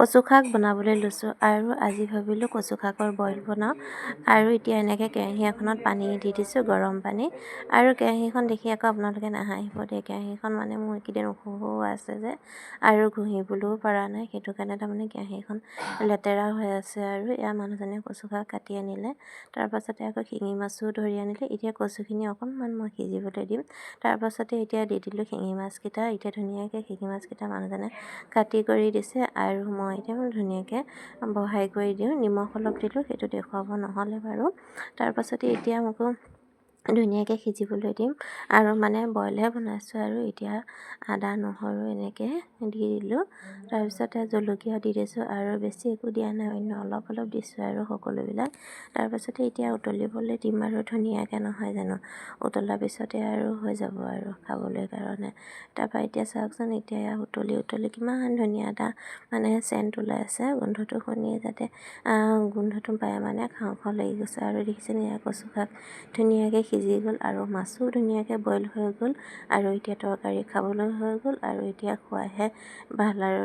কচু শাক বনাবলৈ লৈছোঁ আৰু আজি ভাবিলোঁ কচু শাকৰ বইল বনাওঁ। আৰু এতিয়া এনেকৈ কেৰাহী এখনত পানী দি দিছোঁ, গৰম পানী। আৰু কেৰাহীখন দেখি আকৌ আপোনালোকে নাহাঁহিব দেই, কেৰাহীখন মানে মোৰ এইকেইদিন অসুখ হৈ আছে যে, আৰু ঘঁহিবলৈও পৰা নাই, সেইটো কাৰণে তাৰমানে কেৰাহীখন লেতেৰা হৈ আছে। আৰু এয়া মানুহজনে কচু শাক কাটি আনিলে, তাৰপাছতে আকৌ শিঙি মাছো ধৰি আনিলে। এতিয়া কচুখিনি অকণমান মই সিজিবলৈ দিম, তাৰপাছতে এতিয়া দি দিলোঁ শিঙি মাছকেইটা। এতিয়া ধুনীয়াকৈ শিঙি মাছকেইটা মানুহজনে কাটি কৰি দিছে, আৰু মই এতিয়া ধুনীয়াকৈ বহাই কৰি দিওঁ। নিমখ অলপ দিলোঁ, সেইটো দেখুৱাব নহ'লে বাৰু। তাৰপাছতে এতিয়া মোকো ধুনীয়াকৈ সিজিবলৈ দিম, আৰু মানে বইলহে বনাইছোঁ। আৰু এতিয়া আদা নহৰু এনেকৈ দি দিলোঁ, তাৰপিছতে জলকীয়া দি দিছোঁ, আৰু বেছি একো দিয়া নাই, অন্য অলপ অলপ দিছোঁ আৰু সকলোবিলাক। তাৰপাছতে এতিয়া উতলিবলৈ দিম, আৰু ধুনীয়াকৈ নহয় জানো, উতলাৰ পিছতে আৰু হৈ যাব আৰু খাবলৈ কাৰণে। তাৰপৰা এতিয়া চাওকচোন, এতিয়া উতলি উতলি কিমান ধুনীয়া এটা মানে চেণ্ট ওলাই আছে, গোন্ধটো শুনিয়ে যাতে গোন্ধটো পাই মানে খাওঁ খাওঁ লাগি গৈছে। আৰু দেখিছেনে, এয়া কচু শাক ধুনীয়াকৈ সিজি গ'ল, আৰু মাছো ধুনীয়াকৈ বইল হৈ গ'ল, আৰু এতিয়া তৰকাৰী খাবলৈ হৈ গ'ল। আৰু এতিয়া খোৱাহে ভাল আৰু